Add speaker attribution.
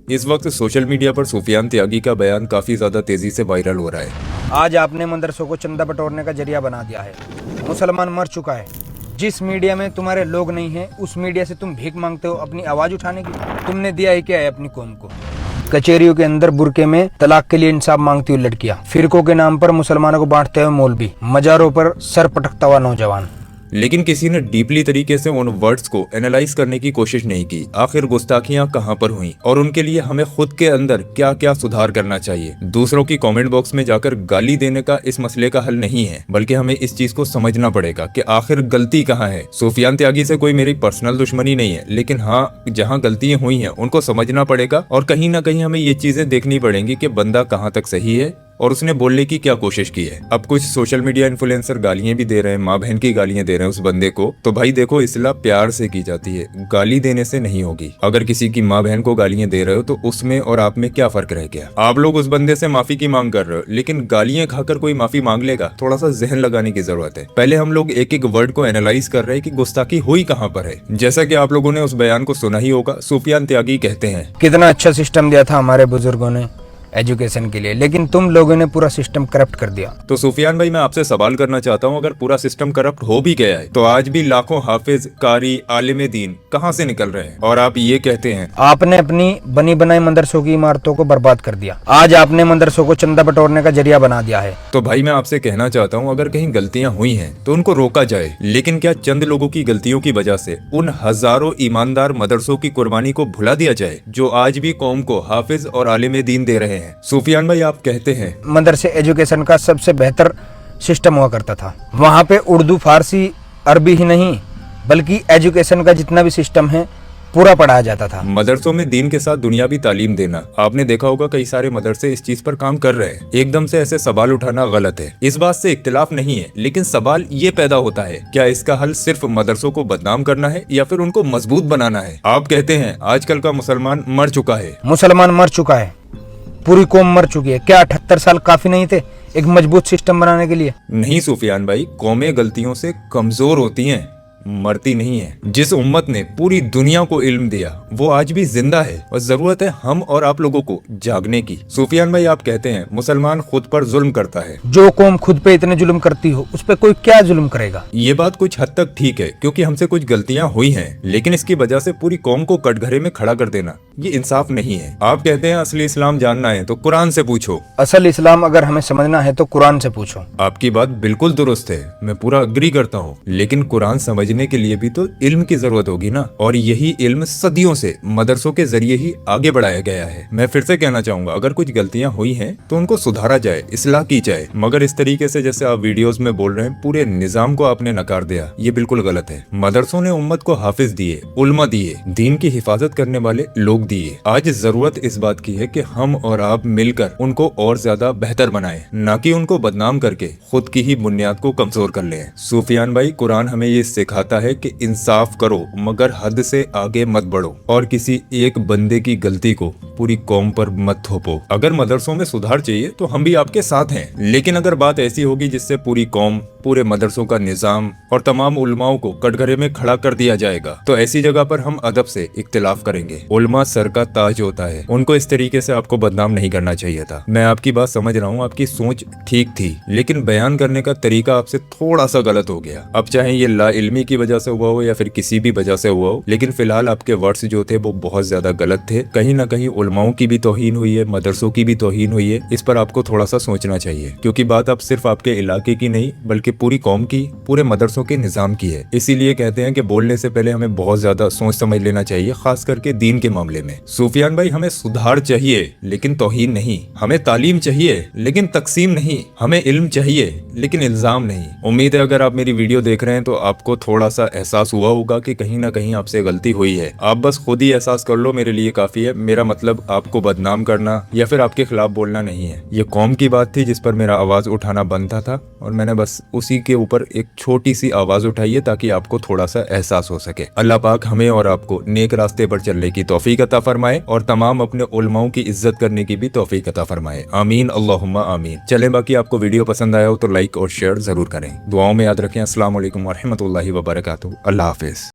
Speaker 1: इस वक्त social media पर सुफियान त्यागी का बयान काफी ज्यादा तेजी से वायरल हो रहा है।
Speaker 2: आज आपने मदरसों को चंदा बटोरने का जरिया बना दिया है। मुसलमान मर चुका है। जिस मीडिया में तुम्हारे लोग नहीं हैं, उस मीडिया से तुम भीख मांगते हो अपनी आवाज उठाने की। तुमने दिया है क्या है अपनी कौम को? कचहरियों के अंदर बुरके में तलाक के लिए इंसाफ मांगती हुई लड़कियां, फिरकों के नाम पर मुसलमानों को बांटते हुए मौलवी, मजारों पर सर पटकता हुआ नौजवान।
Speaker 1: लेकिन किसी ने डीपली तरीके से उन वर्ड्स को एनालाइज करने की कोशिश नहीं की। आखिर गुस्ताखियां कहां पर हुई और उनके लिए हमें खुद के अंदर क्या क्या सुधार करना चाहिए। दूसरों की कमेंट बॉक्स में जाकर गाली देने का इस मसले का हल नहीं है, बल्कि हमें इस चीज को समझना पड़ेगा कि आखिर गलती कहां है। सुफियान त्यागी से कोई मेरी पर्सनल दुश्मनी नहीं है, लेकिन हाँ, जहां गलतियां हुई हैं उनको समझना पड़ेगा और कहीं ना कहीं हमें ये चीजें देखनी पड़ेंगी कि बंदा कहां तक सही है और उसने बोलने की क्या कोशिश की है। अब कुछ सोशल मीडिया इन्फ्लुएंसर गालियां भी दे रहे हैं, माँ बहन की गालियां दे रहे हैं उस बंदे को। तो भाई देखो, इस्लाह प्यार से की जाती है, गाली देने से नहीं होगी। अगर किसी की माँ बहन को गालियां दे रहे हो तो उसमें और आप में क्या फर्क रह गया? आप लोग उस बंदे से माफी की मांग कर रहे हो, लेकिन गालियां खाकर कोई माफी मांग लेगा? थोड़ा सा जहन लगाने की जरूरत है। पहले हम लोग एक एक वर्ड को एनालाइज कर रहे हैं कि गुस्ताखी हुई कहाँ पर है। जैसा कि आप लोगों ने उस बयान को सुना ही होगा। सुफियान त्यागी कहते हैं,
Speaker 2: कितना अच्छा सिस्टम दिया था हमारे बुजुर्गों ने एजुकेशन के लिए, लेकिन तुम लोगों ने पूरा सिस्टम करप्ट कर दिया।
Speaker 1: तो सुफियान भाई, मैं आपसे सवाल करना चाहता हूँ, अगर पूरा सिस्टम करप्ट हो भी गया है तो आज भी लाखों हाफिज, कारी, आलिम दीन कहाँ से निकल रहे हैं? और आप ये कहते हैं
Speaker 2: आपने अपनी बनी बनाई मदरसों की इमारतों को बर्बाद कर दिया। आज आपने मदरसों को चंदा बटोरने का जरिया बना दिया है।
Speaker 1: तो भाई मैं आपसे कहना चाहता हूँ, अगर कहीं गलतियां हुई हैं तो उनको रोका जाए, लेकिन क्या चंद लोगों की गलतियों की वजह से उन हजारों ईमानदार मदरसों की कुर्बानी को भुला दिया जाए जो आज भी कौम को हाफिज और आलिम दीन दे रहे हैं? सुफियान भाई, आप कहते हैं
Speaker 2: मदरसे एजुकेशन का सबसे बेहतर सिस्टम हुआ करता था। वहाँ पे उर्दू, फारसी, अरबी ही नहीं बल्कि एजुकेशन का जितना भी सिस्टम है पूरा पढ़ाया जाता था।
Speaker 1: मदरसों में दीन के साथ दुनियावी तालीम देना, आपने देखा होगा कई सारे मदरसे इस चीज पर काम कर रहे हैं। एकदम से ऐसे सवाल उठाना गलत है। इस बात से इख्तिलाफ नहीं है, लेकिन सवाल ये पैदा होता है, क्या इसका हल सिर्फ मदरसों को बदनाम करना है या फिर उनको मजबूत बनाना है? आप कहते हैं आजकल का मुसलमान मर चुका है।
Speaker 2: मुसलमान मर चुका है, पूरी कौम मर चुकी है। क्या 78 साल काफी नहीं थे एक मजबूत सिस्टम बनाने के लिए?
Speaker 1: नहीं सुफियान भाई, कौमें गलतियों से कमजोर होती हैं, मरती नहीं है। जिस उम्मत ने पूरी दुनिया को इल्म दिया वो आज भी जिंदा है और जरूरत है हम और आप लोगों को जागने की। सुफियान भाई, आप कहते हैं मुसलमान खुद पर जुल्म करता है।
Speaker 2: जो कौम खुद पे इतने जुल्म करती हो उस पे कोई क्या जुल्म करेगा?
Speaker 1: ये बात कुछ हद तक ठीक है, क्योंकि हमसे कुछ गलतियां हुई हैं, लेकिन इसकी वजह से पूरी कौम को कटघरे में खड़ा कर देना ये इंसाफ नहीं है। आप कहते हैं असली इस्लाम जानना है तो कुरान से पूछो।
Speaker 2: असल इस्लाम अगर हमें समझना है तो कुरान से पूछो।
Speaker 1: आपकी बात बिल्कुल दुरुस्त है, मैं पूरा अग्री करता हूँ, लेकिन कुरान समझने के लिए भी तो इल्म की जरूरत होगी ना। और यही इल्म सदियों से मदरसों के जरिए ही आगे बढ़ाया गया है। मैं फिर से कहना चाहूंगा, अगर कुछ गलतियां हुई हैं तो उनको सुधारा जाए, इस्लाह की जाए, मगर इस तरीके से जैसे आप वीडियोस में बोल रहे हैं पूरे निजाम को आपने नकार दिया, ये बिल्कुल गलत है। मदरसों ने उम्मत को हाफिज दिए, उल्मा दिए, दीन की हिफाजत करने वाले लोग दिए। आज जरूरत इस बात की है कि हम और आप मिलकर उनको और ज्यादा बेहतर बनाएं, ना कि उनको बदनाम करके खुद की ही बुनियाद को कमजोर कर लें। सुफियान भाई, कुरान हमें ये सिखाता है कि इंसाफ करो मगर हद से आगे मत बढ़ो और किसी एक बंदे की गलती को पूरी कौम पर मत थोपो। अगर मदरसों में सुधार चाहिए तो हम भी आपके साथ हैं, लेकिन अगर बात ऐसी होगी जिससे पूरी कौम, पूरे मदरसों का निजाम और तमाम उलमाओं को कटघरे में खड़ा कर दिया जाएगा तो ऐसी जगह पर हम अदब से इख्तिलाफ करेंगे। उलमा सर का ताज होता है, उनको इस तरीके से आपको बदनाम नहीं करना चाहिए था। मैं आपकी बात समझ रहा हूँ, आपकी सोच ठीक थी, लेकिन बयान करने का तरीका आपसे थोड़ा सा गलत हो गया। अब चाहे ये ला इल्मी की वजह से हुआ हो या फिर किसी भी वजह से हुआ हो, लेकिन फिलहाल आपके वर्ड्स जो थे वो बहुत ज्यादा गलत थे। कहीं ना कहीं उलमाओं की भी तौहीन हुई है, मदरसों की भी तौहीन हुई है। इस पर आपको थोड़ा सा सोचना चाहिए, क्योंकि बात अब सिर्फ आपके इलाके की नहीं बल्कि पूरी कौम की, पूरे मदरसों के निजाम की है। इसीलिए कहते हैं कि बोलने से पहले हमें बहुत ज्यादा सोच समझ लेना चाहिए, खास करके दीन के मामले में। सुफियान भाई, हमें सुधार चाहिए लेकिन तौहीन नहीं। हमें तालीम चाहिए लेकिन तकसीम नहीं। हमें इल्म चाहिए लेकिन इल्जाम नहीं। उम्मीद है अगर आप मेरी वीडियो देख रहे हैं तो आपको थोड़ा सा एहसास हुआ होगा कि कहीं ना कहीं आपसे गलती हुई है। आप बस खुद ही एहसास कर लो, मेरे लिए काफी है। मेरा मतलब आपको बदनाम करना या फिर आपके खिलाफ बोलना नहीं है। ये कौम की बात थी जिस पर मेरा आवाज उठाना बनता था और मैंने बस उसी के ऊपर एक छोटी सी आवाज उठाई है ताकि आपको थोड़ा सा एहसास हो सके। अल्लाह पाक हमें और आपको नेक रास्ते पर चलने की तौफीक अता फरमाए और तमाम अपने उलमाओं की इज्जत करने की भी तौफीक अता फरमाए। आमीन, अल्लाहुम्मा आमीन। चलें, बाकी आपको वीडियो पसंद आया हो तो लाइक और शेयर जरूर करें। दुआओं में याद रखें। अस्सलाम वालेकुम व रहमतुल्लाहि व बरकातुहू। अल्लाह हाफिज।